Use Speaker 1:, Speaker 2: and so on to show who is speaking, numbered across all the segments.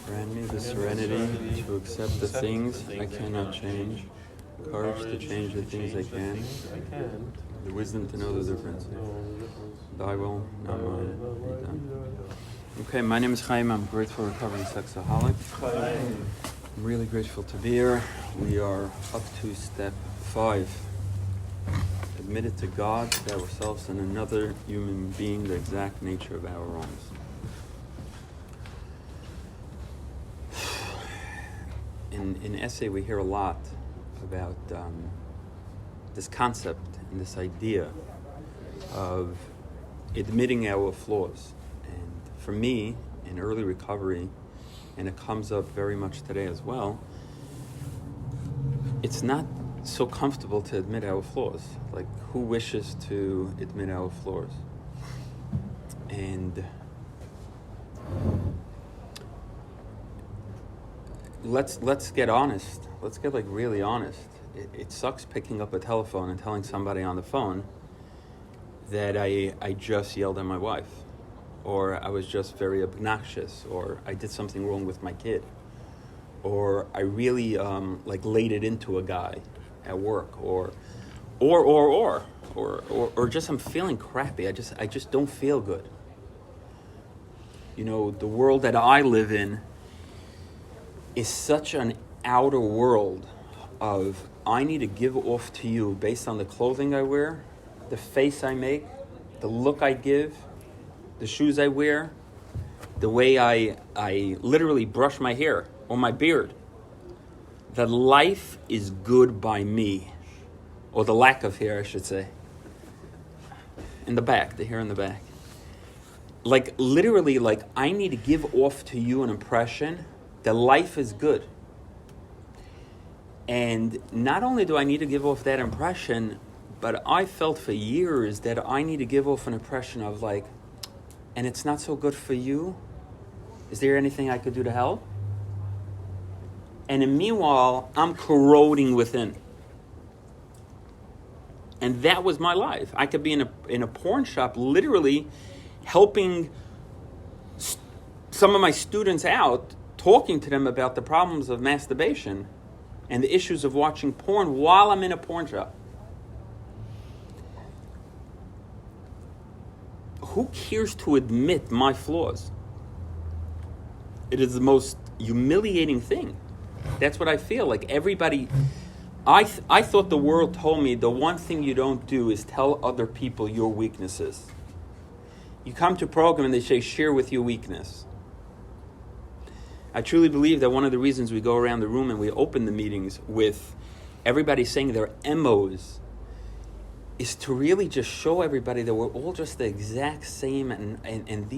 Speaker 1: Grant me the serenity to accept the things I cannot change, courage to change the things I can, the wisdom to know the difference. Thy will, not mine, be done. Okay, my name is Chaim. I'm grateful recovering sexaholic. I'm really grateful to be here. We are up to step 5. Admitted to God, to ourselves, and another human being the exact nature of our wrongs. In essay, we hear a lot about this concept and this idea of admitting our flaws. And for me, in early recovery, and it comes up very much today as well, it's not so comfortable to admit our flaws. Like, who wishes to admit our flaws? And let's get honest. Let's get really honest. It sucks picking up a telephone and telling somebody on the phone that I just yelled at my wife, or I was just very obnoxious, or I did something wrong with my kid, or I really laid it into a guy at work, or just I'm feeling crappy. I just don't feel good. You know, the world that I live in is such an outer world of I need to give off to you based on the clothing I wear, the face I make, the look I give, the shoes I wear, the way I literally brush my hair or my beard. That life is good by me, or the lack of hair, I should say. In the back, the hair in the back. Literally, I need to give off to you an impression that life is good. And not only do I need to give off that impression, but I felt for years that I need to give off an impression of and it's not so good for you? Is there anything I could do to help? And meanwhile, I'm corroding within. And that was my life. I could be in a porn shop literally helping some of my students out, talking to them about the problems of masturbation and the issues of watching porn while I'm in a porn shop. Who cares to admit my flaws? It is the most humiliating thing. That's what I feel. Everybody, I thought the world told me the one thing you don't do is tell other people your weaknesses. You come to a program and they say, share with your weakness. I truly believe that one of the reasons we go around the room and we open the meetings with everybody saying their MOs is to really just show everybody that we're all just the exact same, and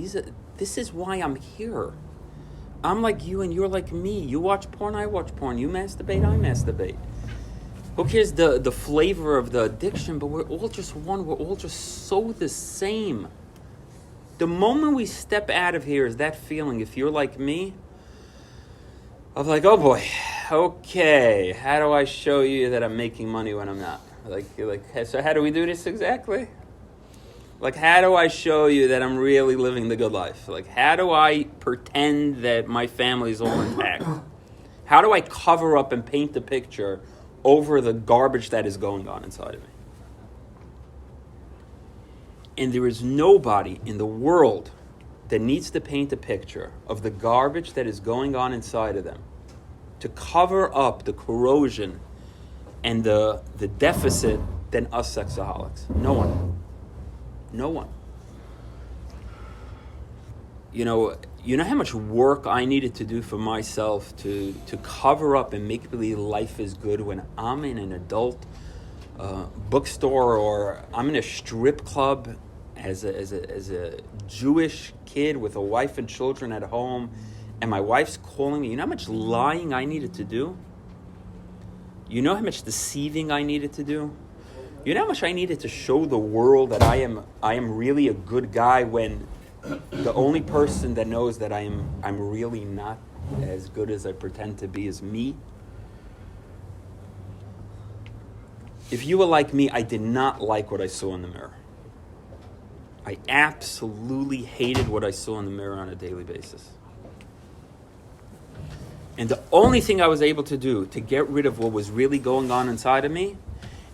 Speaker 1: this is why I'm here. I'm like you and you're like me. You watch porn, I watch porn. You masturbate, I masturbate. Who cares the flavor of the addiction, but we're all just one. We're all just so the same. The moment we step out of here is that feeling, if you're like me, of oh boy, okay, how do I show you that I'm making money when I'm not? So how do we do this exactly? How do I show you that I'm really living the good life? How do I pretend that my family's all intact? How do I cover up and paint the picture over the garbage that is going on inside of me? And there is nobody in the world that needs to paint a picture of the garbage that is going on inside of them to cover up the corrosion and the deficit than us sexaholics. No one. No one. You know how much work I needed to do for myself to cover up and make believe life is good when I'm in an adult bookstore, or I'm in a strip club as a Jewish kid with a wife and children at home, and my wife's calling me. You know how much lying I needed to do? You know how much deceiving I needed to do? You know how much I needed to show the world that I am really a good guy, when the only person that knows that I'm really not as good as I pretend to be is me? If you were like me, I did not like what I saw in the mirror. I absolutely hated what I saw in the mirror on a daily basis. And the only thing I was able to do to get rid of what was really going on inside of me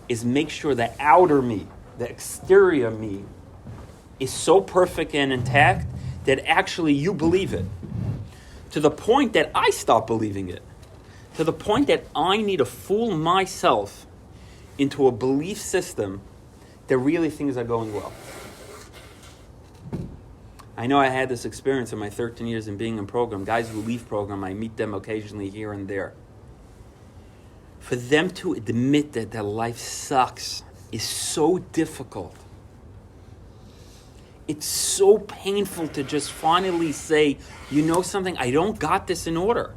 Speaker 1: is make sure the outer me, the exterior me, is so perfect and intact that actually you believe it. To the point that I stop believing it. To the point that I need to fool myself into a belief system that really things are going well. I know I had this experience in my 13 years in being in program. Guys who leave program, I meet them occasionally here and there. For them to admit that their life sucks is so difficult. It's so painful to just finally say, you know something, I don't got this in order.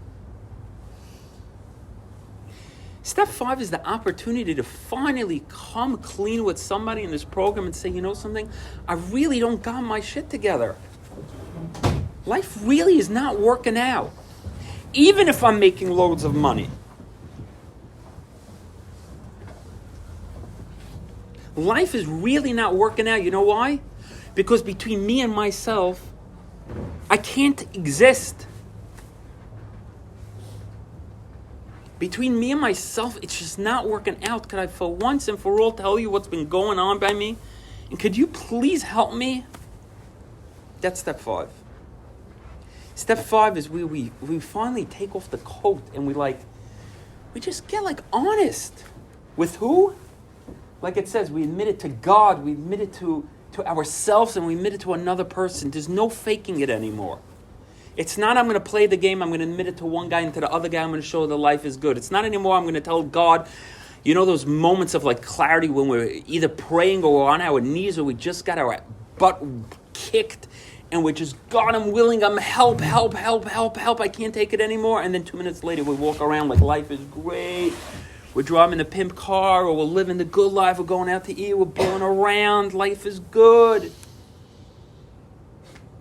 Speaker 1: Step 5 is the opportunity to finally come clean with somebody in this program and say, you know something, I really don't got my shit together. Life really is not working out. Even if I'm making loads of money. Life is really not working out. You know why? Because between me and myself, I can't exist. Between me and myself, it's just not working out. Could I for once and for all tell you what's been going on by me? And could you please help me? That's step 5. Step 5 is we finally take off the coat and we just get honest. With who? Like it says, we admit it to God, we admit it to ourselves, and we admit it to another person. There's no faking it anymore. It's not I'm going to play the game, I'm going to admit it to one guy and to the other guy I'm going to show that life is good. It's not anymore I'm going to tell God, you know those moments of clarity when we're either praying or we're on our knees or we just got our butt kicked and we're just, God, I'm willing, I'm help, I can't take it anymore. And then 2 minutes later we walk around like life is great. We're driving the pimp car, or we're living the good life, we're going out to eat, we're blowing around, life is good.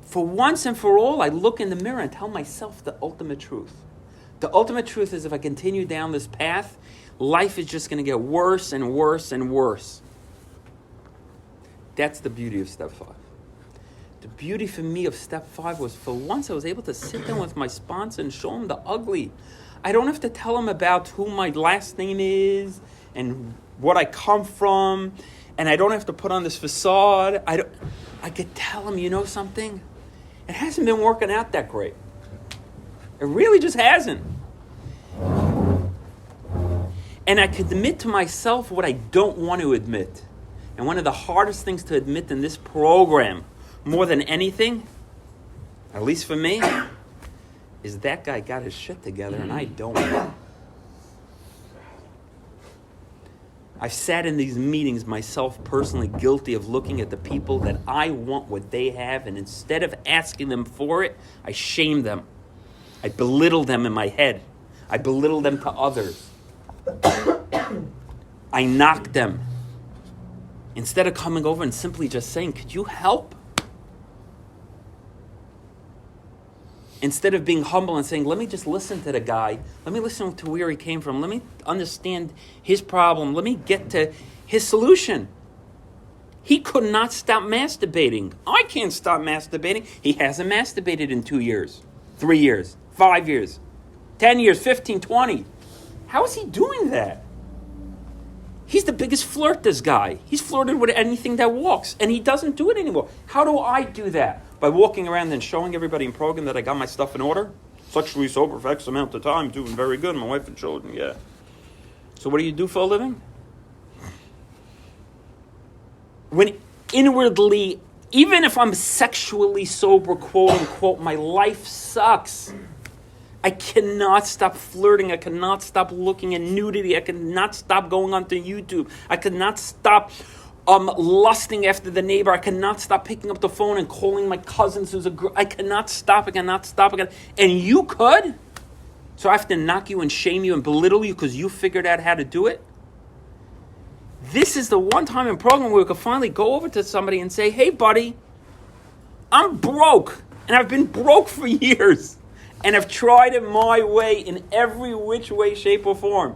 Speaker 1: For once and for all, I look in the mirror and tell myself the ultimate truth. The ultimate truth is if I continue down this path, life is just going to get worse and worse and worse. That's the beauty of step 5. The beauty for me of step 5 was for once I was able to sit down with my sponsor and show him the ugly. I don't have to tell him about who my last name is and what I come from, and I don't have to put on this facade. I could tell him, you know something? It hasn't been working out that great. It really just hasn't. And I could admit to myself what I don't want to admit. And one of the hardest things to admit in this program, more than anything, at least for me, is that guy got his shit together and I don't. I've sat in these meetings myself personally guilty of looking at the people that I want what they have, and instead of asking them for it, I shame them. I belittle them in my head. I belittle them to others. I knock them. Instead of coming over and simply just saying, could you help? Instead of being humble and saying, let me just listen to the guy. Let me listen to where he came from. Let me understand his problem. Let me get to his solution. He could not stop masturbating. I can't stop masturbating. He hasn't masturbated in 2 years, 3 years, 5 years, 10 years, 15, 20. How is he doing that? He's the biggest flirt, this guy. He's flirted with anything that walks, and he doesn't do it anymore. How do I do that? By walking around and showing everybody in program that I got my stuff in order? Sexually sober for X amount of time, doing very good, my wife and children, yeah. So what do you do for a living? When inwardly, even if I'm sexually sober, quote unquote, my life sucks. I cannot stop flirting. I cannot stop looking at nudity. I cannot stop going onto YouTube. I cannot stop lusting after the neighbor. I cannot stop picking up the phone and calling my cousins who's a girl. I cannot stop. And you could? So I have to knock you and shame you and belittle you because you figured out how to do it? This is the one time in program where we could finally go over to somebody and say, hey, buddy, I'm broke. And I've been broke for years. And I've tried it my way in every which way, shape, or form.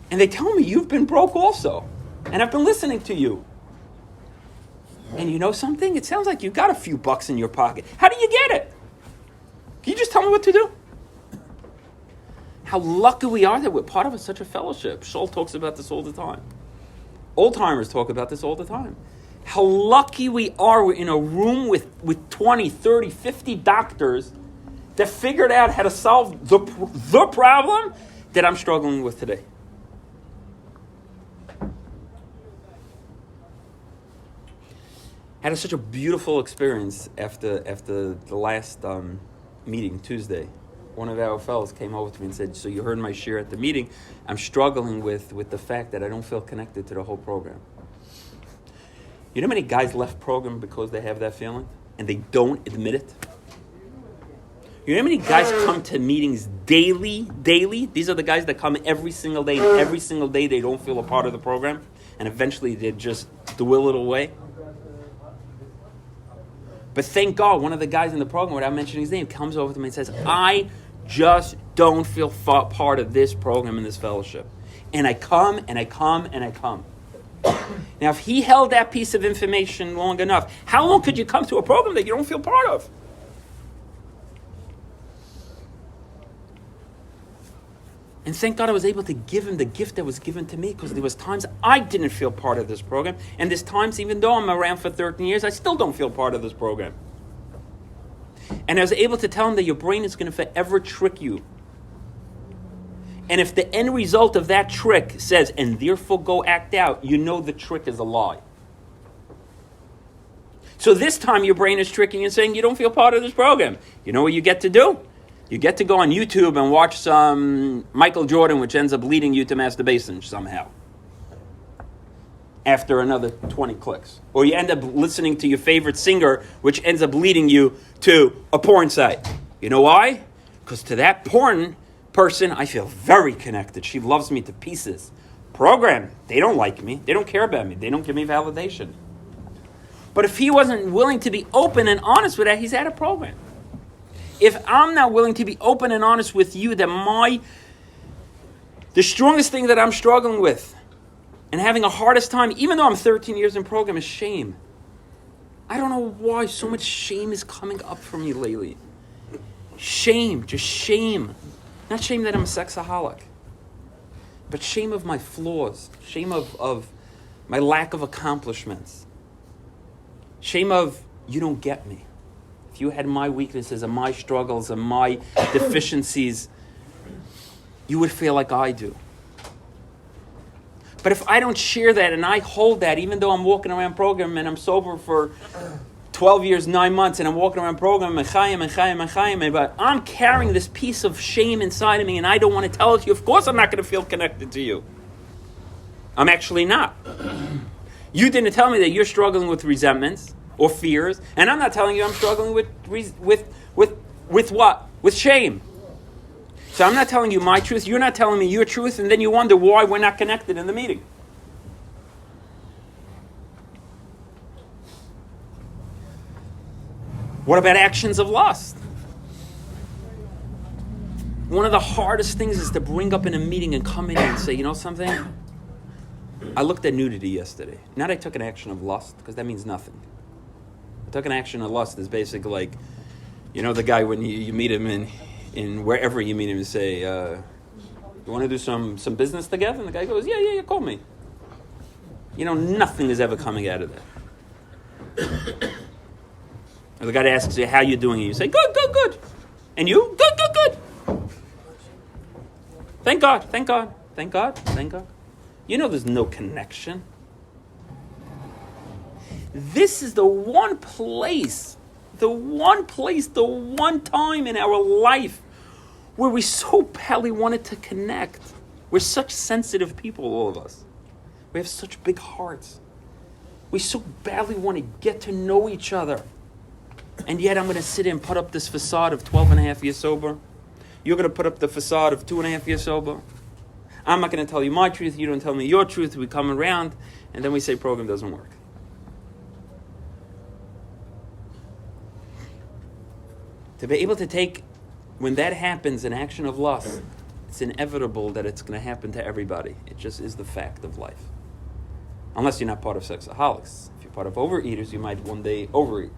Speaker 1: And they tell me, you've been broke also. And I've been listening to you. And you know something? It sounds like you got a few bucks in your pocket. How do you get it? Can you just tell me what to do? How lucky we are that we're part of such a fellowship. Scholl talks about this all the time. Old-timers talk about this all the time. How lucky we are we're in a room with 20, 30, 50 doctors that figured out how to solve the problem that I'm struggling with today. Had such a beautiful experience after the last meeting Tuesday. One of our fellows came over to me and said, "So you heard my share at the meeting. I'm struggling with the fact that I don't feel connected to the whole program." You know how many guys left program because they have that feeling and they don't admit it? You know how many guys come to meetings daily? These are the guys that come every single day, and every single day they don't feel a part of the program, and eventually they just dwindle it away. But thank God, one of the guys in the program, without mentioning his name, comes over to me and says, "I just don't feel part of this program and this fellowship. And I come, and I come, and I come." Now, if he held that piece of information long enough, how long could you come to a program that you don't feel part of? And thank God I was able to give him the gift that was given to me, because there was times I didn't feel part of this program. And there's times, even though I'm around for 13 years, I still don't feel part of this program. And I was able to tell him that your brain is going to forever trick you. And if the end result of that trick says, "and therefore go act out," you know the trick is a lie. So this time your brain is tricking you and saying you don't feel part of this program. You know what you get to do? You get to go on YouTube and watch some Michael Jordan, which ends up leading you to masturbation somehow. After another 20 clicks. Or you end up listening to your favorite singer, which ends up leading you to a porn site. You know why? Because to that porn person, I feel very connected. She loves me to pieces. Program, they don't like me. They don't care about me. They don't give me validation. But if he wasn't willing to be open and honest with that, he's out of program. If I'm not willing to be open and honest with you that the strongest thing that I'm struggling with and having a hardest time, even though I'm 13 years in program, is shame. I don't know why so much shame is coming up for me lately. Shame, just shame. Not shame that I'm a sexaholic, but shame of my flaws, shame of my lack of accomplishments, shame of you don't get me. If you had my weaknesses and my struggles and my deficiencies, you would feel like I do. But if I don't share that and I hold that, even though I'm walking around program and I'm sober for 12 years, 9 months, and I'm walking around program, but I'm carrying this piece of shame inside of me and I don't want to tell it to you, of course I'm not going to feel connected to you. I'm actually not. You didn't tell me that you're struggling with resentments or fears, and I'm not telling you I'm struggling with what? With shame. So I'm not telling you my truth, you're not telling me your truth, and then you wonder why we're not connected in the meeting. What about actions of lust? One of the hardest things is to bring up in a meeting and come in and say, you know something? I looked at nudity yesterday. Not I took an action of lust, because that means nothing. I took an action of lust is basically like, you know the guy when you meet him in wherever you meet him and say, you want to do some business together? And the guy goes, yeah, call me. You know, nothing is ever coming out of that. Or the guy asks you, how you doing? And you say, good. And you? Good. Thank God. You know there's no connection. This is the one place, the one time in our life where we so badly wanted to connect. We're such sensitive people, all of us. We have such big hearts. We so badly want to get to know each other. And yet I'm going to sit and put up this facade of 12 and a half years sober. You're going to put up the facade of 2.5 years sober. I'm not going to tell you my truth. You don't tell me your truth. We come around, and then we say program doesn't work. To be able to take, when that happens, an action of lust, it's inevitable that it's going to happen to everybody. It just is the fact of life. Unless you're not part of sexaholics. If you're part of overeaters, you might one day overeat.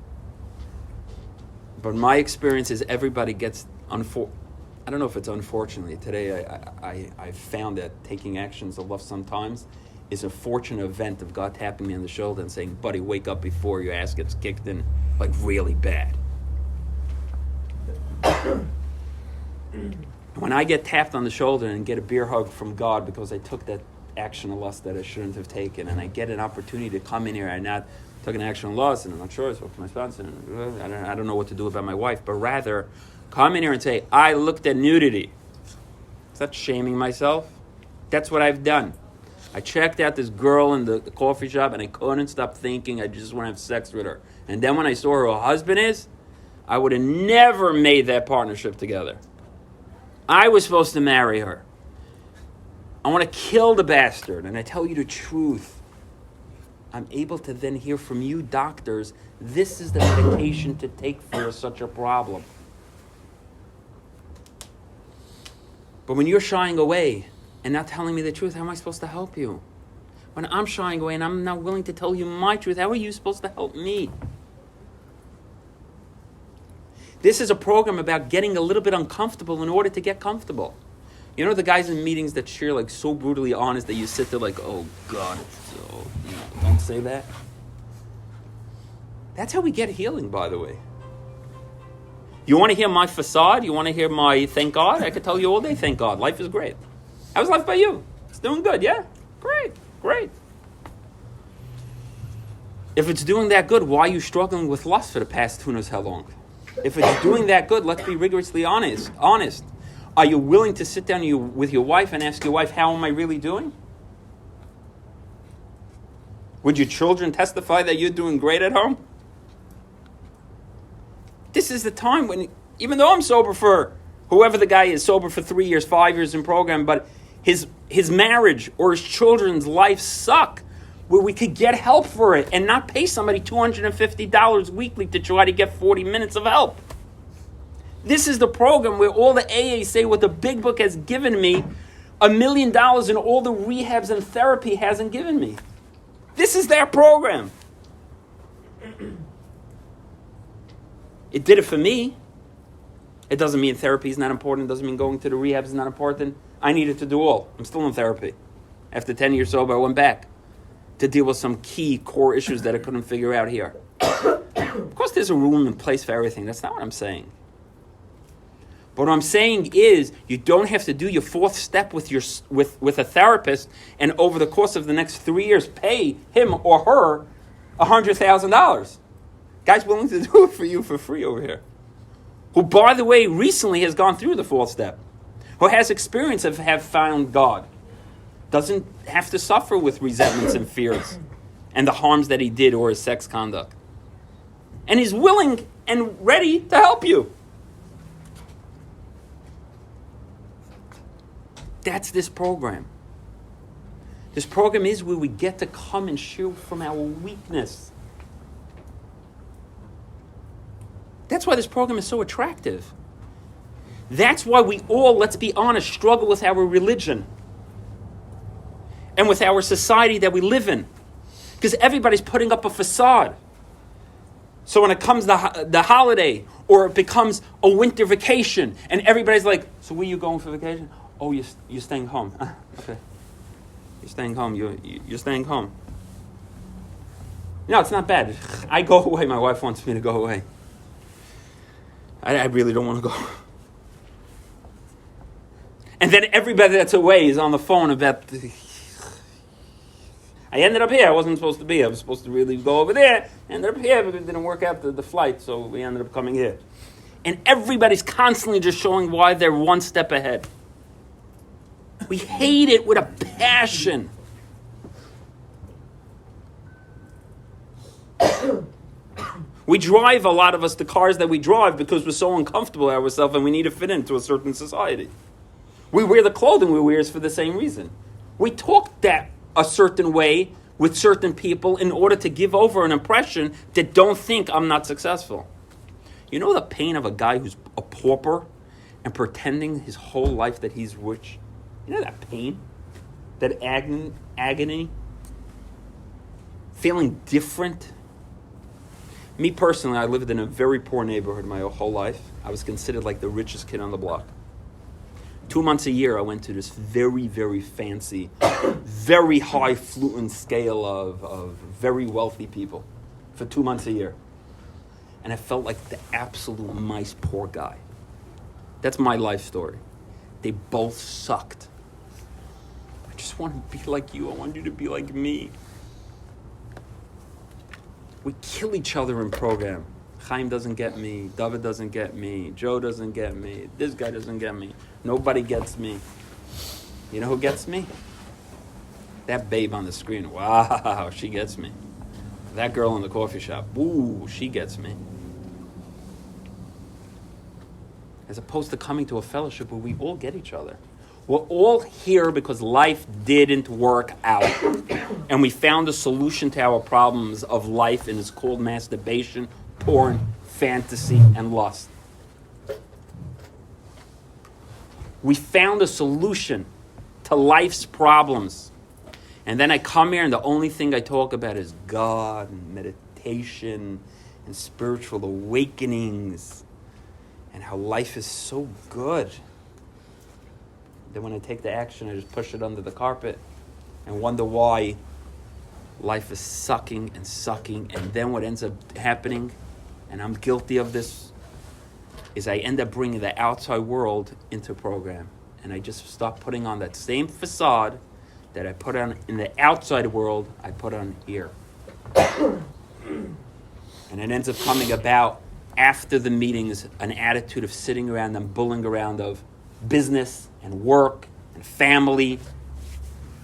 Speaker 1: But my experience is everybody gets, I don't know if it's unfortunately. Today I found that taking actions of love sometimes is a fortunate event of God tapping me on the shoulder and saying, buddy, wake up before your ass gets kicked in, like really bad. When I get tapped on the shoulder and get a beer hug from God because I took that action of lust that I shouldn't have taken, and I get an opportunity to come in here and not took an action of lust, and I'm not sure, I spoke to my spouse, and I don't know what to do about my wife, but rather come in here and say, I looked at nudity. Is that shaming myself? That's what I've done. I checked out this girl in the coffee shop and I couldn't stop thinking I just want to have sex with her. And then when I saw who her husband is, I would have never made that partnership together. I was supposed to marry her. I want to kill the bastard. And I tell you the truth. I'm able to then hear from you doctors, this is the medication to take for such a problem. But when you're shying away and not telling me the truth, how am I supposed to help you? When I'm shying away and I'm not willing to tell you my truth, how are you supposed to help me? This is a program about getting a little bit uncomfortable in order to get comfortable. You know the guys in meetings that share like so brutally honest that you sit there like, oh God, so, don't say that. That's how we get healing, by the way. You want to hear my facade? You want to hear my thank God? I could tell you all day, thank God. Life is great. How's life by you? It's doing good, yeah? Great. If it's doing that good, why are you struggling with lust for the past who knows how long? If it's doing that good, let's be rigorously honest. Are you willing to sit down with your wife and ask your wife, how am I really doing? Would your children testify that you're doing great at home? This is the time when, even though I'm sober for, whoever the guy is, sober for 3 years, 5 years in program, but his marriage or his children's life suck, where we could get help for it and not pay somebody $250 weekly to try to get 40 minutes of help. This is the program where all the AAs say what the big book has given me, $1 million and all the rehabs and therapy hasn't given me. This is their program. It did it for me. It doesn't mean therapy is not important. It doesn't mean going to the rehab is not important. I needed to do all. I'm still in therapy. After 10 years sober, I went back to deal with some key core issues that I couldn't figure out here. Of course, there's a room and place for everything. That's not what I'm saying. But what I'm saying is you don't have to do your fourth step with a therapist and over the course of the next 3 years pay him or her $100,000. Guy's willing to do it for you for free over here. Who, by the way, recently has gone through the fourth step. Who has experience of have found God. Doesn't have to suffer with resentments and fears and the harms that he did or his sex conduct. And he's willing and ready to help you. That's this program. This program is where we get to come and shield from our weakness. That's why this program is so attractive. That's why we all, let's be honest, struggle with our religion and with our society that we live in. Because everybody's putting up a facade. So when it comes the holiday, or it becomes a winter vacation, and everybody's like, so where are you going for vacation? Oh, you're staying home. Okay. You're staying home. You're staying home. No, it's not bad. I go away. My wife wants me to go away. I really don't want to go. And then everybody that's away is on the phone about... I ended up here. I wasn't supposed to be. I was supposed to really go over there. Ended up here, but it didn't work out the flight, so we ended up coming here. And everybody's constantly just showing why they're one step ahead. We hate it with a passion. We drive, a lot of us, the cars that we drive because we're so uncomfortable ourselves and we need to fit into a certain society. We wear the clothing we wear for the same reason. We talk that a certain way with certain people in order to give over an impression that don't think I'm not successful. You know the pain of a guy who's a pauper and pretending his whole life that he's rich? You know that pain? That agony? Feeling different? Me personally, I lived in a very poor neighborhood my whole life. I was considered like the richest kid on the block. 2 months a year, I went to this very, very fancy, very high-fluent scale of very wealthy people for 2 months a year. And I felt like the absolute mice poor guy. That's my life story. They both sucked. I just want to be like you. I want you to be like me. We kill each other in program. Chaim doesn't get me. David doesn't get me. Joe doesn't get me. This guy doesn't get me. Nobody gets me. You know who gets me? That babe on the screen. Wow, she gets me. That girl in the coffee shop. Ooh, she gets me. As opposed to coming to a fellowship where we all get each other. We're all here because life didn't work out. And we found a solution to our problems of life, and it's called masturbation, porn, fantasy, and lust. We found a solution to life's problems. And then I come here and the only thing I talk about is God and meditation and spiritual awakenings and how life is so good. Then when I take the action, I just push it under the carpet and wonder why life is sucking. And then what ends up happening, and I'm guilty of this, is I end up bringing the outside world into program. And I just start putting on that same facade that I put on in the outside world, I put on here. And it ends up coming about after the meetings, an attitude of sitting around and bullying around of business and work and family,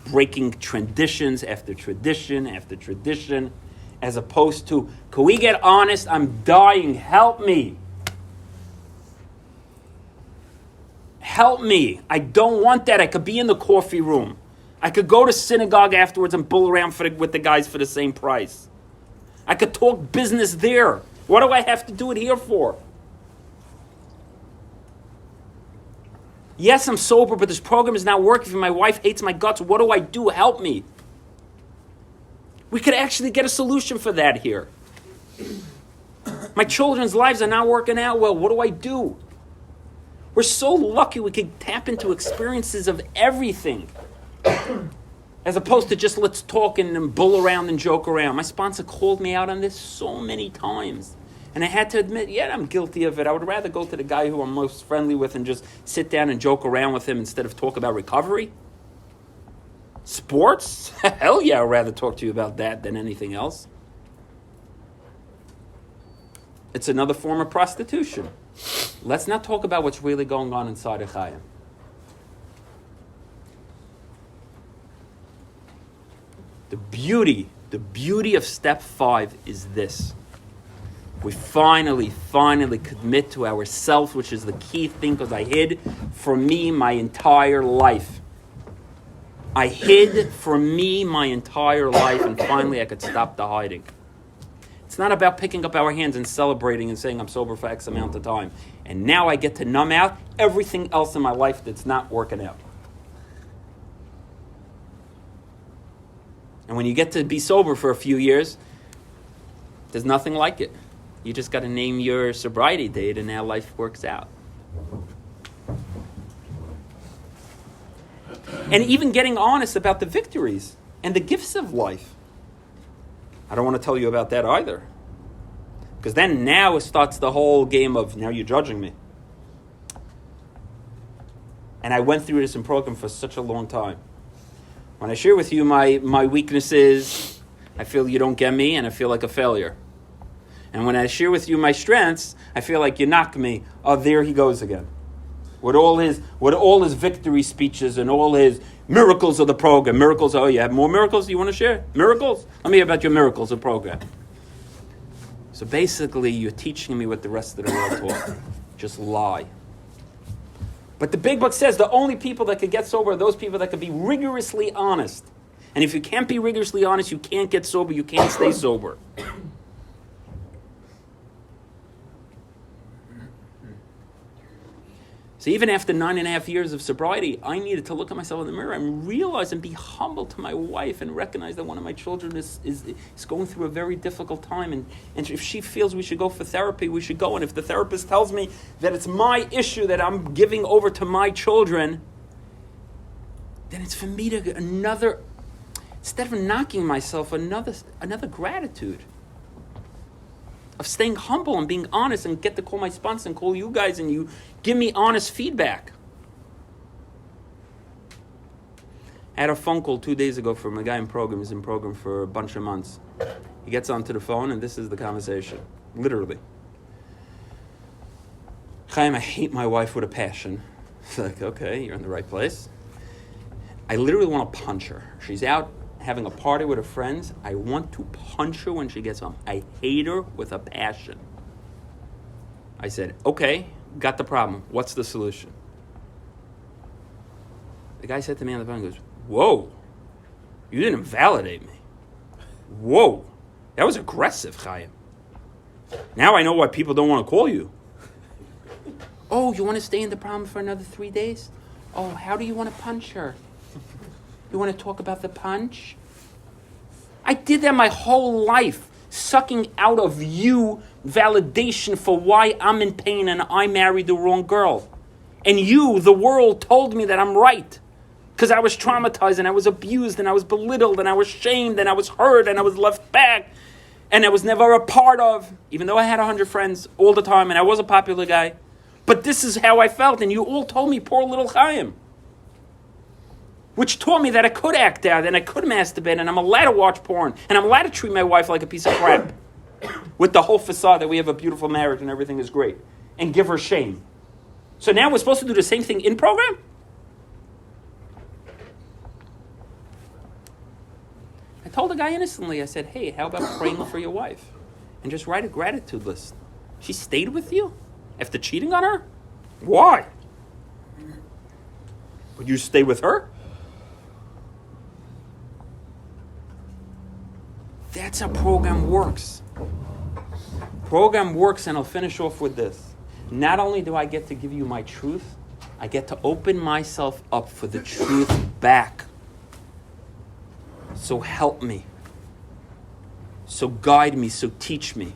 Speaker 1: breaking traditions after tradition after tradition, as opposed to, can we get honest? I'm dying, help me. Help me. I don't want that. I could be in the coffee room. I could go to synagogue afterwards and bull around with the guys for the same price. I could talk business there. What do I have to do it here for? Yes, I'm sober, but this program is not working for me. My wife hates my guts. What do I do? Help me. We could actually get a solution for that here. My children's lives are not working out well. What do I do? We're so lucky we could tap into experiences of everything. As opposed to just let's talk and bull around and joke around. My sponsor called me out on this so many times. And I had to admit, yeah, I'm guilty of it. I would rather go to the guy who I'm most friendly with and just sit down and joke around with him instead of talk about recovery. Sports? Hell yeah, I'd rather talk to you about that than anything else. It's another form of prostitution. Let's not talk about what's really going on inside of Chaim. The beauty of step 5 is this. We finally commit to ourselves, which is the key thing, because I hid from me my entire life. I hid from me my entire life, and finally I could stop the hiding. It's not about picking up our hands and celebrating and saying I'm sober for X amount of time. And now I get to numb out everything else in my life that's not working out. And when you get to be sober for a few years, there's nothing like it. You just got to name your sobriety date and now life works out. And even getting honest about the victories and the gifts of life. I don't want to tell you about that either. Because then now it starts the whole game of, now you're judging me. And I went through this in program for such a long time. When I share with you my weaknesses, I feel you don't get me and I feel like a failure. And when I share with you my strengths, I feel like you knock me. Oh, there he goes again. With all his victory speeches and all his miracles of the program. Miracles, oh, you have more miracles you want to share? Miracles? Let me hear about your miracles of program. So basically, you're teaching me what the rest of the world taught. Just lie. But the big book says the only people that could get sober are those people that could be rigorously honest. And if you can't be rigorously honest, you can't get sober, you can't stay sober. So even after 9.5 years of sobriety, I needed to look at myself in the mirror and realize and be humble to my wife and recognize that one of my children is going through a very difficult time. And if she feels we should go for therapy, we should go. And if the therapist tells me that it's my issue that I'm giving over to my children, then it's for me to instead of knocking myself, another gratitude. Of staying humble and being honest and get to call my sponsor and call you guys and you give me honest feedback. I had a phone call 2 days ago from a guy in program. He's in program for a bunch of months. He gets onto the phone and this is the conversation. Literally. Chaim, I hate my wife with a passion. It's like, okay, you're in the right place. I literally want to punch her. She's out having a party with her friends. I want to punch her when she gets home. I hate her with a passion. I said, okay, got the problem. What's the solution? The guy said to me on the phone, he goes, whoa, you didn't validate me. Whoa, that was aggressive, Chaim. Now I know why people don't want to call you. Oh, you want to stay in the problem for another 3 days? Oh, how do you want to punch her? You want to talk about the punch? I did that my whole life, sucking out of you validation for why I'm in pain and I married the wrong girl. And you, the world, told me that I'm right. Because I was traumatized and I was abused and I was belittled and I was shamed and I was hurt and I was left back and I was never a part of, even though I had 100 friends all the time and I was a popular guy. But this is how I felt and you all told me, poor little Chaim. Which taught me that I could act out and I could masturbate and I'm allowed to watch porn and I'm allowed to treat my wife like a piece of crap with the whole facade that we have a beautiful marriage and everything is great and give her shame. So now we're supposed to do the same thing in program? I told the guy innocently, I said, hey, how about praying for your wife and just write a gratitude list? She stayed with you after cheating on her? Why? Would you stay with her? That's how program works. Program works, and I'll finish off with this. Not only do I get to give you my truth, I get to open myself up for the truth back. So help me. So guide me. So teach me.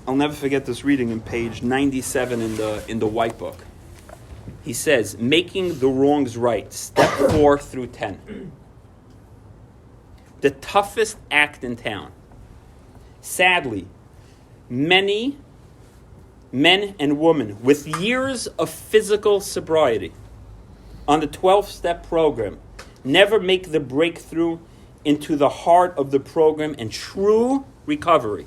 Speaker 1: I'll never forget this reading in page 97 in the white book. He says, making the wrongs right, step 4 through 10. The toughest act in town. Sadly, many men and women with years of physical sobriety on the 12-step program never make the breakthrough into the heart of the program and true recovery.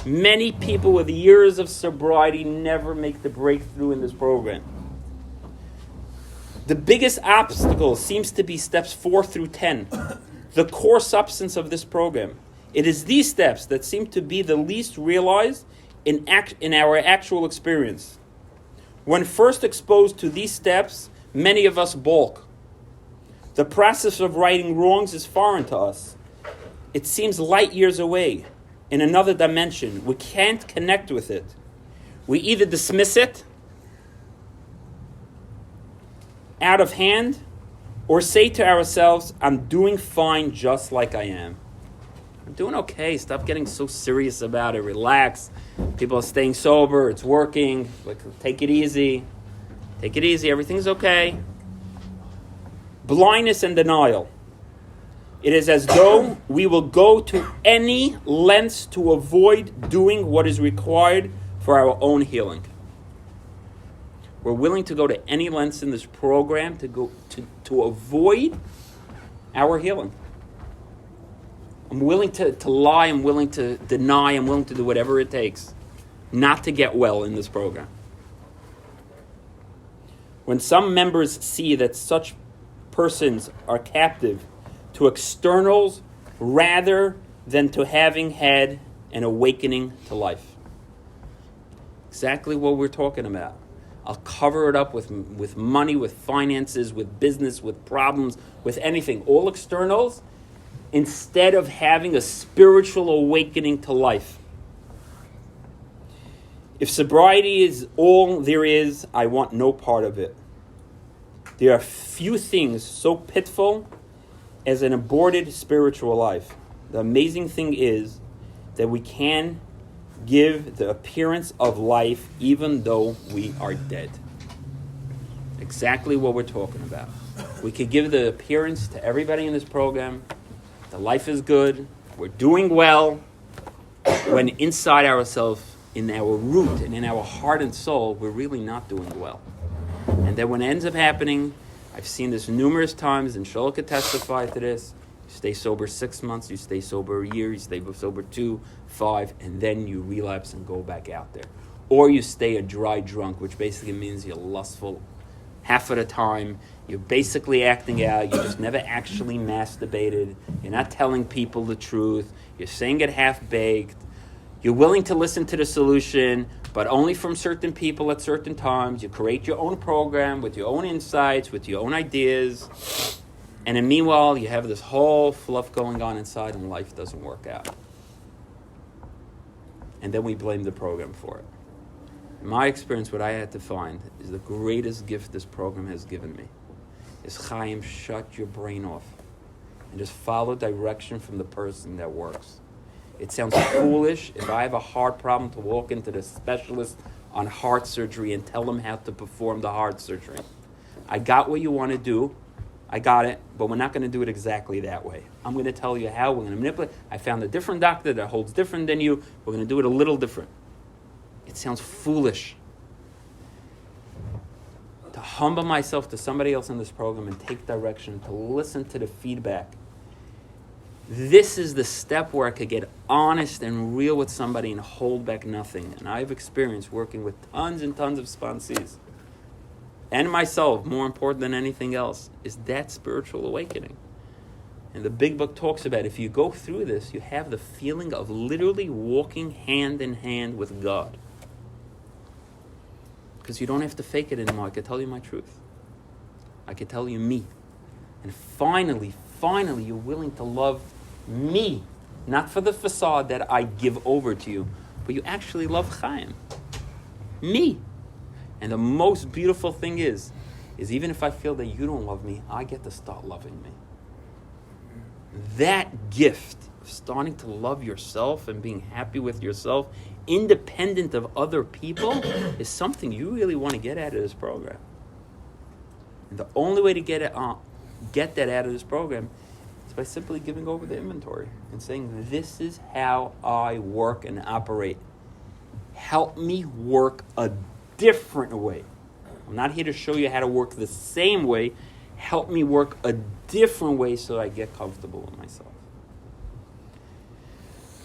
Speaker 1: Many people with years of sobriety never make the breakthrough in this program. The biggest obstacle seems to be steps 4 through 10, the core substance of this program. It is these steps that seem to be the least realized in our actual experience. When first exposed to these steps, many of us balk. The process of righting wrongs is foreign to us. It seems light years away, in another dimension. We can't connect with it. We either dismiss it out of hand or say to ourselves, I'm doing fine just like I am. I'm doing okay. Stop getting so serious about it. Relax. People are staying sober. It's working. Like, take it easy. Take it easy. Everything's okay. Blindness and denial. It is as though we will go to any lengths to avoid doing what is required for our own healing. We're willing to go to any lengths in this program to avoid our healing. I'm willing to lie, I'm willing to deny, I'm willing to do whatever it takes not to get well in this program. When some members see that such persons are captive to externals rather than to having had an awakening to life. Exactly what we're talking about. I'll cover it up with money, with finances, with business, with problems, with anything. All externals, instead of having a spiritual awakening to life. If sobriety is all there is, I want no part of it. There are few things so pitiful as an aborted spiritual life. The amazing thing is that we can give the appearance of life even though we are dead. Exactly what we're talking about. We could give the appearance to everybody in this program that life is good, we're doing well, when inside ourselves, in our root and in our heart and soul, we're really not doing well. And then when it ends up happening, I've seen this numerous times, and Shola could testify to this, you stay sober 6 months, you stay sober a year, you stay sober 2, 5, and then you relapse and go back out there. Or you stay a dry drunk, which basically means you're lustful half of the time, you're basically acting out, you just never actually masturbated, you're not telling people the truth, you're saying it half-baked, you're willing to listen to the solution, but only from certain people at certain times. You create your own program with your own insights, with your own ideas. And then meanwhile, you have this whole fluff going on inside and life doesn't work out. And then we blame the program for it. In my experience, what I had to find is the greatest gift this program has given me is Chaim, shut your brain off and just follow direction from the person that works. It sounds foolish if I have a heart problem to walk into the specialist on heart surgery and tell them how to perform the heart surgery. I got what you want to do. I got it, but we're not going to do it exactly that way. I'm going to tell you how we're going to manipulate. I found a different doctor that holds different than you. We're going to do it a little different. It sounds foolish to humble myself to somebody else in this program and take direction, to listen to the feedback. This is the step where I could get honest and real with somebody and hold back nothing. And I've experienced working with tons and tons of sponsees. And myself, more important than anything else, is that spiritual awakening. And the big book talks about if you go through this, you have the feeling of literally walking hand in hand with God. Because you don't have to fake it anymore. I can tell you my truth. I can tell you me. And finally, you're willing to love me. Not for the facade that I give over to you, but you actually love Chaim. Me. And the most beautiful thing is even if I feel that you don't love me, I get to start loving me. That gift of starting to love yourself and being happy with yourself, independent of other people, is something you really want to get out of this program. And the only way to get that out of this program is by simply giving over the inventory and saying, this is how I work and operate. Help me work a different way. I'm not here to show you how to work the same way. Help me work a different way so I get comfortable with myself.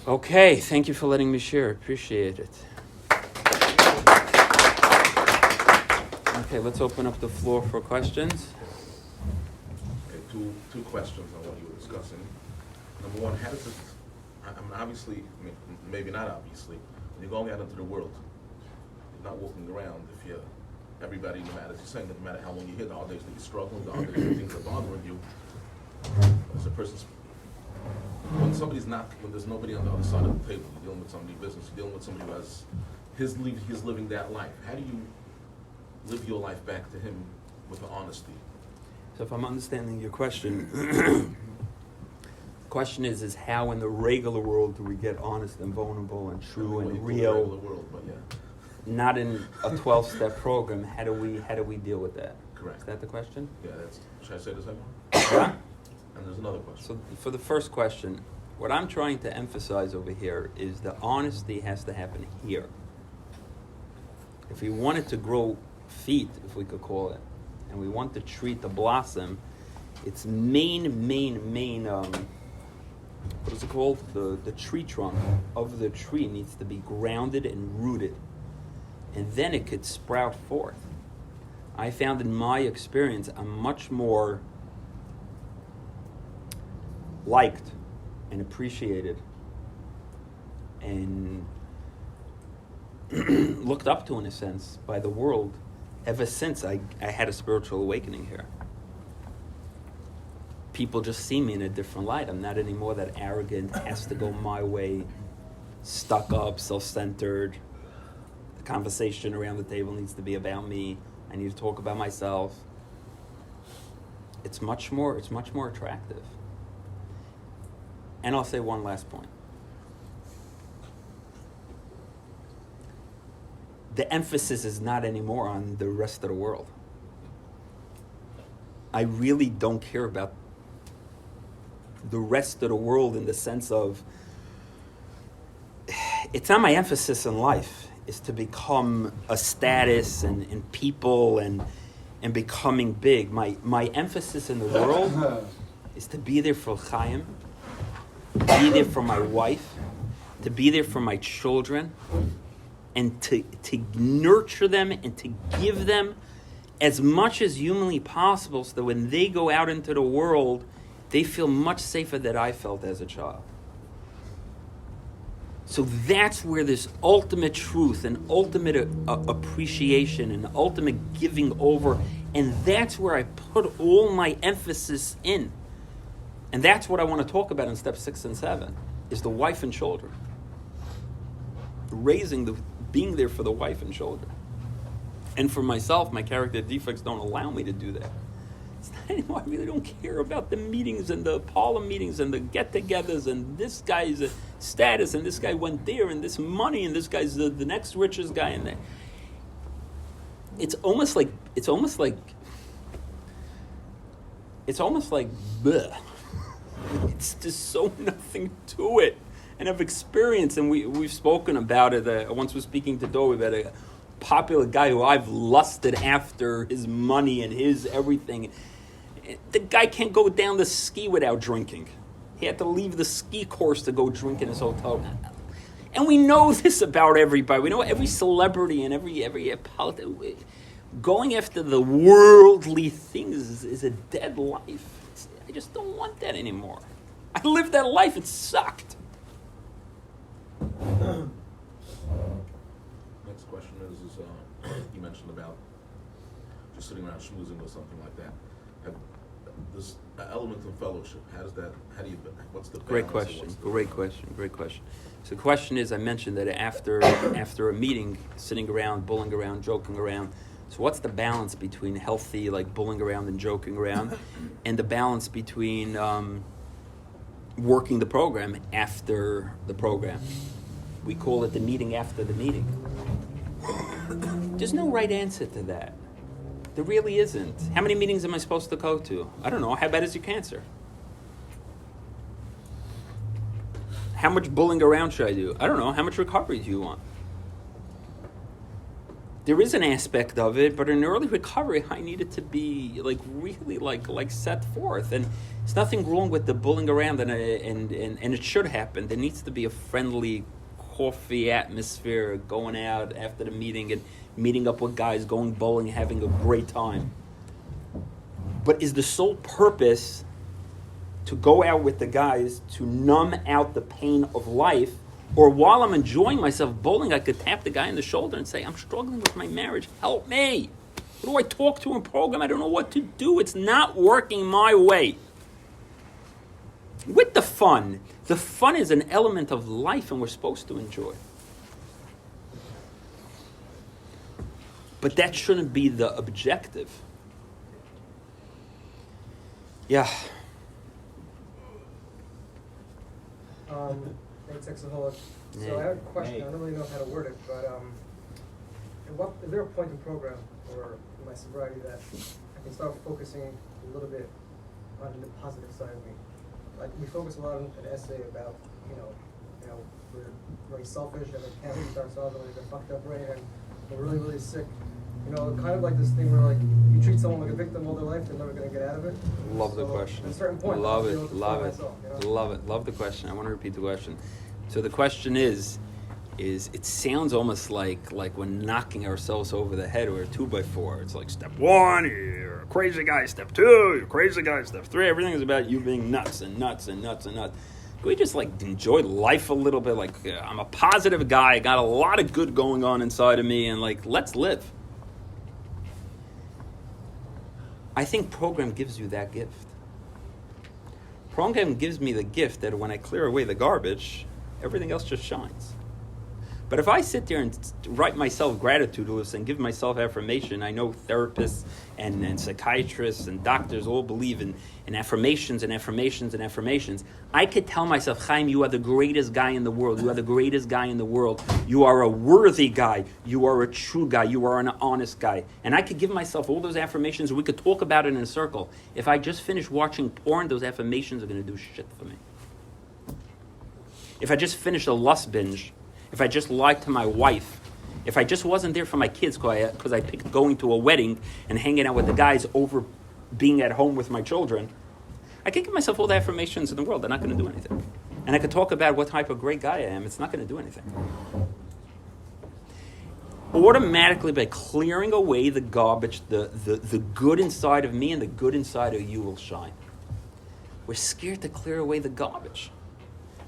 Speaker 1: Okay, thank you for letting me share. Appreciate it. Okay, let's open up the floor for questions.
Speaker 2: Okay, two questions on what you were discussing. Number one, how does it, obviously, maybe not obviously, when you're going out into the world, you're not walking around if you're, everybody, no matter, you're saying that no matter how long you're here, the hard days that you're struggling, the hard days that things are bothering you, as a person's, when there's nobody on the other side of the table, you're dealing with somebody business, you're dealing with somebody who has, he's living that life. How do you live your life back to him with honesty?
Speaker 1: So if I'm understanding your question, the question is how in the regular world do we get honest and vulnerable and true and real?
Speaker 2: The regular world, but yeah.
Speaker 1: Not in a 12-step program. How do we deal with that?
Speaker 2: Correct.
Speaker 1: Is that the question?
Speaker 2: Yeah, should I say the second one?
Speaker 1: Yeah.
Speaker 2: And there's another question.
Speaker 1: So for the first question, what I'm trying to emphasize over here is the honesty has to happen here. If we wanted to grow feet, if we could call it, and we want to treat the blossom, its main, what is it called? The tree trunk of the tree needs to be grounded and rooted. And then it could sprout forth. I found in my experience, I'm much more liked and appreciated and looked up to, in a sense, by the world ever since I had a spiritual awakening here. People just see me in a different light. I'm not anymore that arrogant, has to go my way, stuck up, self-centered, the conversation around the table needs to be about me. I need to talk about myself. It's much more attractive. And I'll say one last point. The emphasis is not anymore on the rest of the world. I really don't care about the rest of the world in the sense of, it's not my emphasis in life, is to become a status and people and becoming big. My emphasis in the world is to be there for Chaim, to be there for my wife, to be there for my children, and to nurture them and to give them as much as humanly possible so that when they go out into the world, they feel much safer than I felt as a child. So that's where this ultimate truth and ultimate appreciation and ultimate giving over, and that's where I put all my emphasis in. And that's what I want to talk about in steps 6 and 7, is the wife and children. Being there for the wife and children. And for myself, my character defects don't allow me to do that. It's not anymore. I really don't care about the meetings and the parlor meetings and the get-togethers and this guy's status and this guy went there and this money and this guy's the next richest guy in there. It's almost like bleh. It's just so nothing to it. And I've experienced, and we've spoken about it. I once was speaking to Doe about a popular guy who I've lusted after his money and his everything. The guy can't go down the ski without drinking. He had to leave the ski course to go drink in his hotel. And we know this about everybody. We know every celebrity and every politician. Going after the worldly things is a dead life. I just don't want that anymore. I lived that life. It sucked.
Speaker 2: Next question is you mentioned about just sitting around schmoozing or something like that. This element of fellowship, what's the balance?
Speaker 1: Great question. So the question is, I mentioned that after a meeting, sitting around, bulling around, joking around. So what's the balance between healthy, like bulling around and joking around, and the balance between working the program after the program? We call it the meeting after the meeting. There's no right answer to that. There really isn't. How many meetings am I supposed to go to? I don't know. How bad is your cancer? How much bullying around should I do? I don't know. How much recovery do you want? There is an aspect of it, but in early recovery, I needed to be really set forth. And there's nothing wrong with the bullying around, and it should happen. There needs to be a friendly coffee atmosphere, going out after the meeting and meeting up with guys, going bowling, having a great time. But is the sole purpose to go out with the guys to numb out the pain of life? Or while I'm enjoying myself bowling, I could tap the guy on the shoulder and say, I'm struggling with my marriage. Help me. Who do I talk to in program? I don't know what to do. It's not working my way. With the fun. The fun is an element of life and we're supposed to enjoy. But that shouldn't be the objective. Yeah.
Speaker 3: Thanks, Exaholic. So I have a question. I don't really know how to word it, but is there a point in the program or in my sobriety that I can start focusing a little bit on the positive side of me? Like we focus a lot on an essay about, we're very selfish and we can't keep ourselves and we have a fucked up brain and we're really, really sick. Kind of like this thing where you treat someone like a victim all their life, they're never going to get out of it.
Speaker 1: Love the question.
Speaker 3: At a certain point,
Speaker 1: love
Speaker 3: I'll
Speaker 1: it.
Speaker 3: be able to find myself,
Speaker 1: Love it. Love the question. I want to repeat the question. So the question is it sounds almost like we're knocking ourselves over the head with a 2x4. It's like step 1, you're a crazy guy. Step 2, you're a crazy guy. Step 3, everything is about you being nuts and nuts and nuts and nuts. Can we just enjoy life a little bit? I'm a positive guy. I got a lot of good going on inside of me, and let's live. I think program gives you that gift. Program gives me the gift that when I clear away the garbage, everything else just shines. But if I sit there and write myself gratitude lists and give myself affirmation, I know therapists and psychiatrists and doctors all believe in affirmations and affirmations and affirmations. I could tell myself, Chaim, you are the greatest guy in the world. You are the greatest guy in the world. You are a worthy guy. You are a true guy. You are an honest guy. And I could give myself all those affirmations, and we could talk about it in a circle. If I just finish watching porn, those affirmations are going to do shit for me. If I just finish a lust binge, if I just lied to my wife, if I just wasn't there for my kids because I picked going to a wedding and hanging out with the guys over being at home with my children, I can give myself all the affirmations in the world. They're not going to do anything. And I could talk about what type of great guy I am. It's not going to do anything. Automatically, by clearing away the garbage, the good inside of me and the good inside of you will shine. We're scared to clear away the garbage.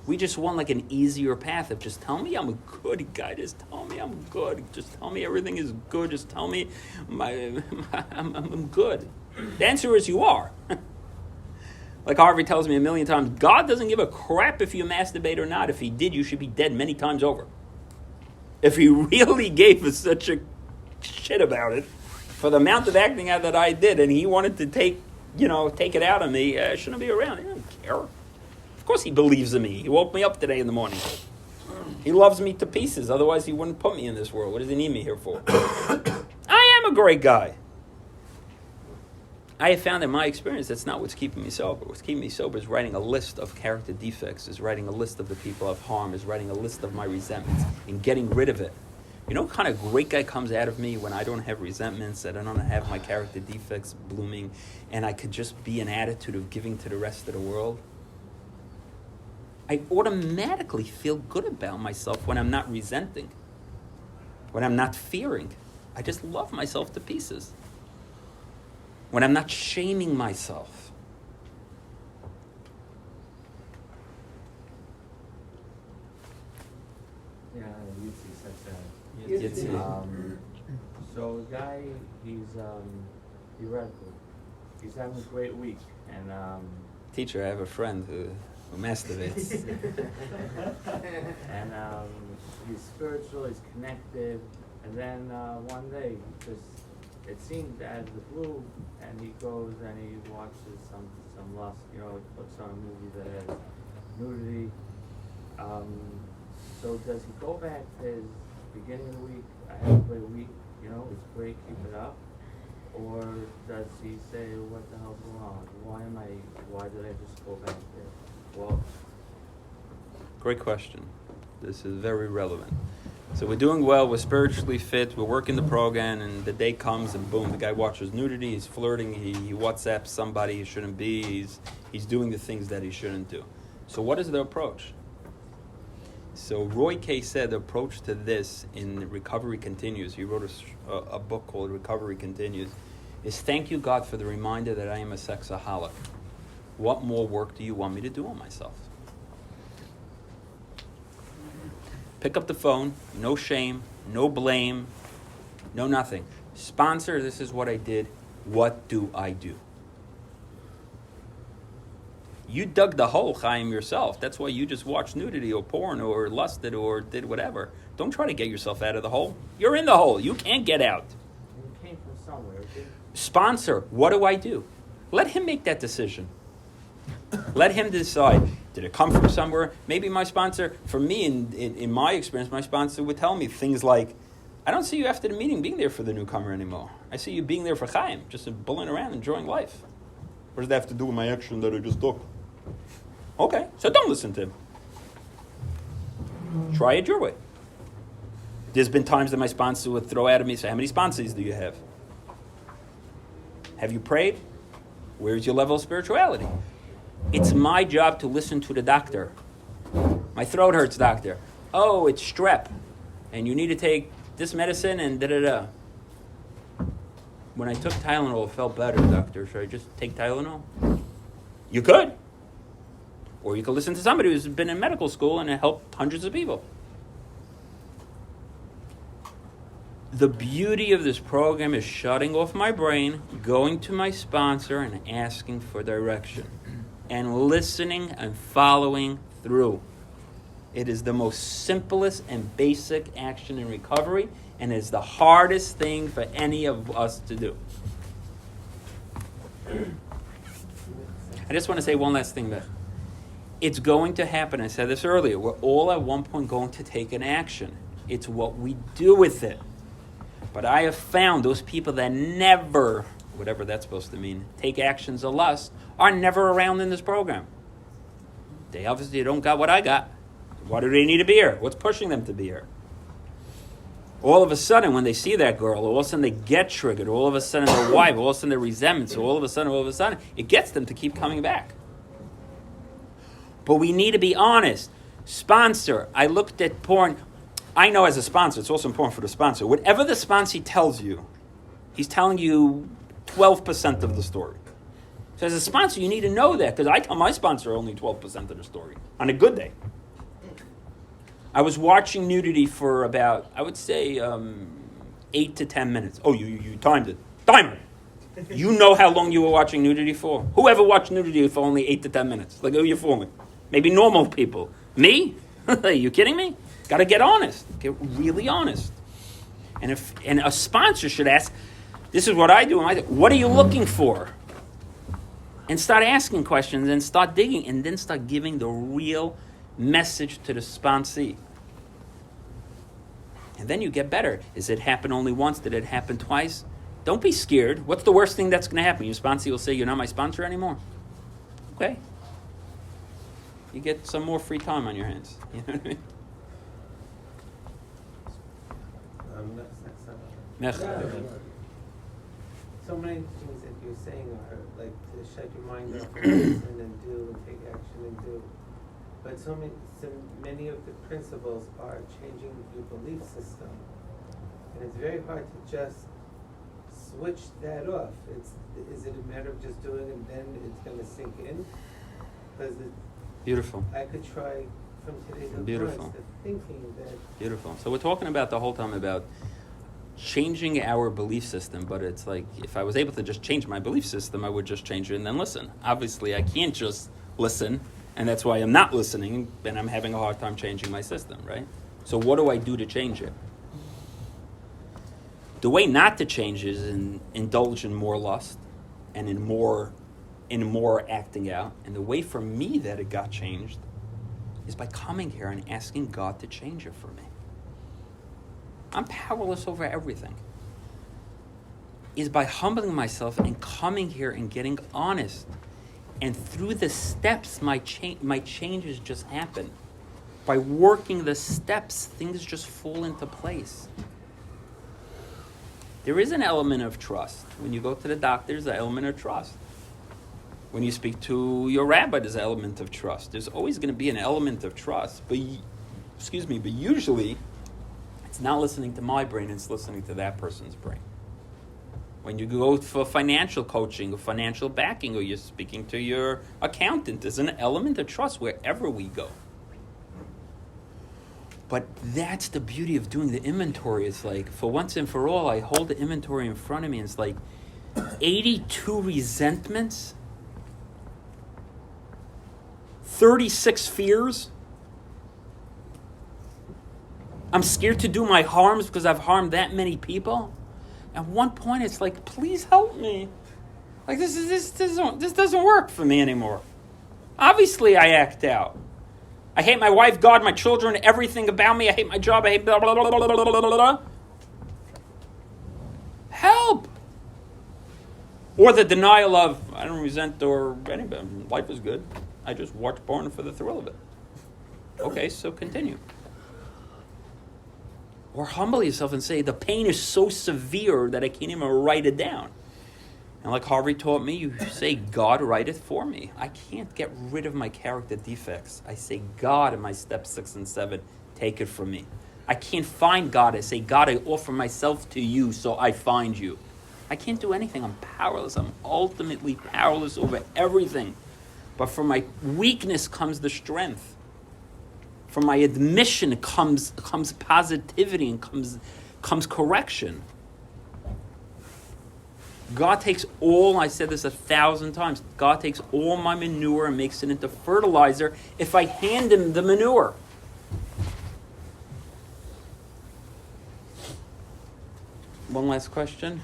Speaker 1: We just want like an easier path of just tell me I'm a good guy. Just tell me I'm good. Just tell me everything is good. Just tell me I'm good. The answer is you are. Like Harvey tells me a million times, God doesn't give a crap if you masturbate or not. If he did, you should be dead many times over. If he really gave us such a shit about it, for the amount of acting out that I did, and he wanted to take it out of me, I shouldn't be around. He doesn't care. Of course he believes in me. He woke me up today in the morning. He loves me to pieces. Otherwise he wouldn't put me in this world. What does he need me here for? I am a great guy. I have found in my experience that's not what's keeping me sober. What's keeping me sober is writing a list of character defects, is writing a list of the people I've harmed, is writing a list of my resentments and getting rid of it. You know what kind of great guy comes out of me when I don't have resentments, that I don't have my character defects blooming, and I could just be an attitude of giving to the rest of the world? I automatically feel good about myself when I'm not resenting, when I'm not fearing. I just love myself to pieces. When I'm not shaming myself.
Speaker 4: Yeah, Yitzi said that.
Speaker 1: Yitzi.
Speaker 4: So the guy, he's theoretical. He's having a great week, and
Speaker 1: Teacher, I have a friend who masturbates.
Speaker 4: and he's spiritual, he's connected, and then one day, just it seemed out of the blue, and he goes and he watches some lust, he puts on a movie that has nudity. So does he go back to his beginning of the week, I had a great week, it's great, keep it up? Or does he say, what the hell's going on? Why did I just go back there? Well,
Speaker 1: Great question. This is very relevant. So we're doing well, we're spiritually fit, we're working the program, and the day comes and boom, the guy watches nudity, he's flirting, he WhatsApps somebody he shouldn't be, he's doing the things that he shouldn't do. So what is the approach? So Roy K. said the approach to this in Recovery Continues, he wrote a book called Recovery Continues, is thank you God for the reminder that I am a sexaholic. What more work do you want me to do on myself? Pick up the phone, no shame, no blame, no nothing. Sponsor, this is what I did. What do I do? You dug the hole, Chaim, yourself. That's why you just watched nudity or porn or lusted or did whatever. Don't try to get yourself out of the hole. You're in the hole. You can't get out.
Speaker 4: you came from somewhere, okay?
Speaker 1: Sponsor, what do I do? Let him make that decision. Let him decide. Did it come from somewhere? Maybe my sponsor, for me, in my experience, my sponsor would tell me things like, I don't see you after the meeting being there for the newcomer anymore. I see you being there for Chaim, just bulling around, enjoying life. What does that have to do with my action that I just took? Okay, so don't listen to him. Try it your way. There's been times that my sponsor would throw out at me and say, how many sponsors do you have? Have you prayed? Where's your level of spirituality? It's my job to listen to the doctor. My throat hurts, doctor. Oh, it's strep. And you need to take this medicine and da-da-da. When I took Tylenol, it felt better, doctor. Should I just take Tylenol? You could. Or you could listen to somebody who's been in medical school and it helped hundreds of people. The beauty of this program is shutting off my brain, going to my sponsor and asking for direction. And listening and following through. It is the most simplest and basic action in recovery, and is the hardest thing for any of us to do. I just want to say one last thing there. It's going to happen. I said this earlier. We're all at one point going to take an action. It's what we do with it. But I have found those people that never, whatever that's supposed to mean, take actions of lust, are never around in this program. They obviously don't got what I got. Why do they need to be here? What's pushing them to be here? All of a sudden, when they see that girl, all of a sudden they get triggered. All of a sudden their wife, all of a sudden their resentment. So all of a sudden, it gets them to keep coming back. But we need to be honest. Sponsor, I looked at porn. I know as a sponsor, it's also important for the sponsor. Whatever the sponsor tells you, he's telling you 12% of the story. So as a sponsor, you need to know that, because I tell my sponsor only 12% of the story on a good day. I was watching nudity for about, I would say, 8 to 10 minutes. Oh, you timed it. Timer! You know how long you were watching nudity for? Whoever watched nudity for only 8 to 10 minutes? Like, oh, you're fooling. Maybe normal people. Me? Are you kidding me? Got to get honest. Get really honest. And a sponsor should ask, this is what I do. What are you looking for? And start asking questions and start digging and then start giving the real message to the sponsee. And then you get better. Does it happen only once? Did it happen twice? Don't be scared. What's the worst thing that's going to happen? Your sponsee will say, you're not my sponsor anymore. Okay. You get some more free time on your hands. You know what I mean?
Speaker 5: So many things that you're saying are like to shut your mind off and listen and do and take action and do. But so many of the principles are changing your belief system. And it's very hard to just switch that off. Is it a matter of just doing it and then it's going to sink in? Because
Speaker 1: Beautiful.
Speaker 5: I could try from today's
Speaker 1: Beautiful.
Speaker 5: occurrence to thinking that.
Speaker 1: Beautiful. So we're talking about the whole time about changing our belief system, but it's like if I was able to just change my belief system, I would just change it and then listen. Obviously, I can't just listen, and that's why I'm not listening, and I'm having a hard time changing my system, right? So what do I do to change it? The way not to change is indulge in more lust and in more acting out. And the way for me that it got changed is by coming here and asking God to change it for me. I'm powerless over everything. Is by humbling myself and coming here and getting honest. And through the steps, my changes just happen. By working the steps, things just fall into place. There is an element of trust. When you go to the doctor, there's an element of trust. When you speak to your rabbi, there's an element of trust. There's always going to be an element of trust. But usually, it's not listening to my brain, it's listening to that person's brain. When you go for financial coaching or financial backing, or you're speaking to your accountant, there's an element of trust wherever we go. But that's the beauty of doing the inventory. It's like, for once and for all, I hold the inventory in front of me, and it's like 82 resentments, 36 fears. I'm scared to do my harms because I've harmed that many people. At one point, it's like, please help me. Like, this doesn't work for me anymore. Obviously, I act out. I hate my wife, God, my children, everything about me. I hate my job. I hate blah, blah, blah, blah, blah, blah, blah, blah. Help! Or the denial of, I don't resent or anybody. Life is good. I just watch porn for the thrill of it. Okay, so continue. Or humble yourself and say, the pain is so severe that I can't even write it down. And like Harvey taught me, you say, God, write it for me. I can't get rid of my character defects. I say, God, in my steps 6 and 7, take it from me. I can't find God. I say, God, I offer myself to you so I find you. I can't do anything. I'm powerless. I'm ultimately powerless over everything. But from my weakness comes the strength. From my admission comes positivity and comes correction. God takes all, I said this 1,000 times, God takes all my manure and makes it into fertilizer if I hand him the manure. One last question.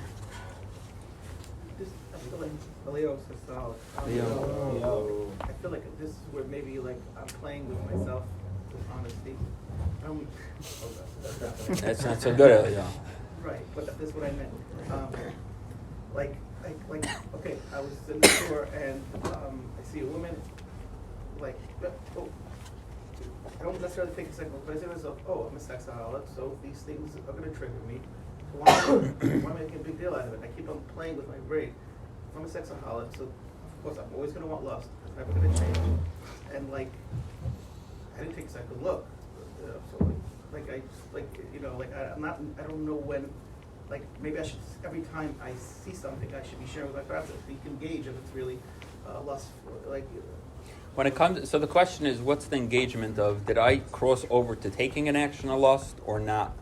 Speaker 6: This, I feel like Leo's a solid.
Speaker 1: Leo.
Speaker 6: I feel like this is where maybe like I'm playing with myself with honesty.
Speaker 1: That's not so good, Leo.
Speaker 6: Right, but this is what I meant. Like, okay, I was in the store and I see a woman, like, oh, I don't necessarily think it's like, but I say to myself, oh, I'm a sexaholic, so these things are going to trigger me. So why make a big deal out of it? I keep on playing with my brain. If I'm a sexaholic, so of course I'm always going to want lust. It's never going to change. And like, I didn't take a second look. So I don't know when, like maybe I should, every time I see something, I should be sharing with my partner so you can gauge if it's really lustful, like.
Speaker 1: When it comes, so the question is, what's the engagement of, did I cross over to taking an action of lust or not?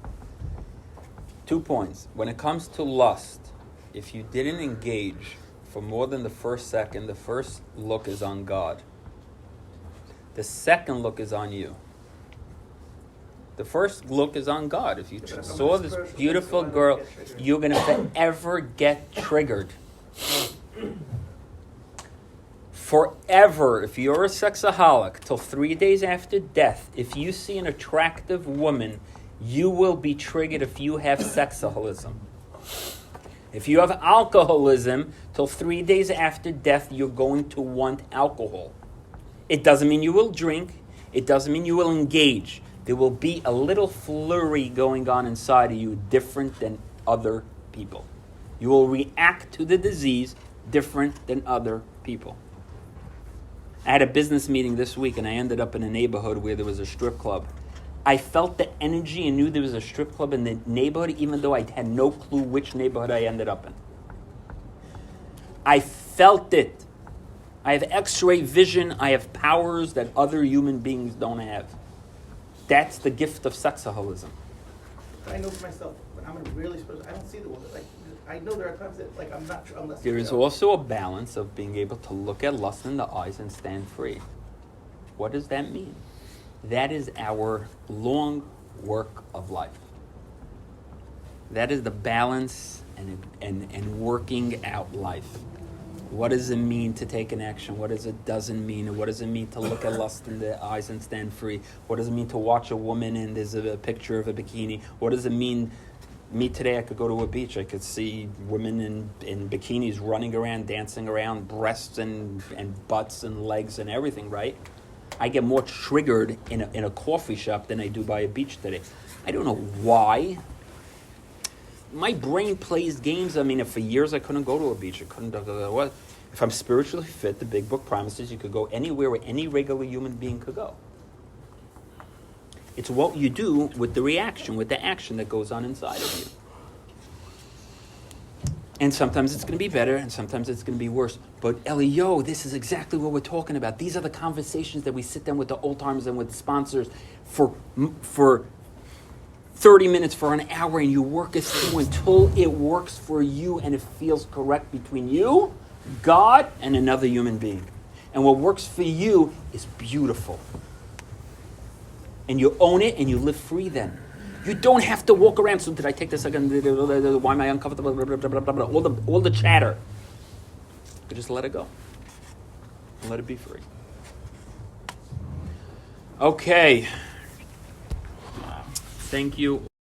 Speaker 1: 2 points. When it comes to lust, if you didn't engage for more than the first second, the first look is on God. The second look is on you. The first look is on God. If you saw this beautiful girl, you're going to forever get triggered. Forever, if you're a sexaholic, till 3 days after death, if you see an attractive woman, you will be triggered if you have sexaholism. If you have alcoholism, till 3 days after death, you're going to want alcohol. It doesn't mean you will drink. It doesn't mean you will engage. There will be a little flurry going on inside of you different than other people. You will react to the disease different than other people. I had a business meeting this week and I ended up in a neighborhood where there was a strip club. I felt the energy and knew there was a strip club in the neighborhood even though I had no clue which neighborhood I ended up in. I felt it. I have X-ray vision. I have powers that other human beings don't have. That's the gift of sexaholism.
Speaker 6: I know for myself, when I'm really supposed, I don't see the woman. Like, I know there are times that, like, I'm not. Unless
Speaker 1: There is also a balance of being able to look at lust in the eyes and stand free. What does that mean? That is our long work of life. That is the balance and working out life. What does it mean to take an action? What does it doesn't mean? And what does it mean to look at lust in the eyes and stand free? What does it mean to watch a woman and there's a picture of a bikini? What does it mean? Me today, I could go to a beach. I could see women in bikinis running around, dancing around, breasts and butts and legs and everything, right? I get more triggered in a coffee shop than I do by a beach today. I don't know why. My brain plays games. I mean, if for years I couldn't go to a beach, I couldn't go what? If I'm spiritually fit, the big book promises you could go anywhere where any regular human being could go. It's what you do with the reaction, with the action that goes on inside of you. And sometimes it's going to be better, and sometimes it's going to be worse. But Elio, this is exactly what we're talking about. These are the conversations that we sit down with the old timers and with sponsors for 30 minutes, for an hour, and you work it through until it works for you and it feels correct between you, God, and another human being. And what works for you is beautiful. And you own it and you live free then. You don't have to walk around. So did I take this again? Why am I uncomfortable? Blah, blah, blah, blah, blah. All the chatter. You just let it go. And let it be free. Okay. Thank you.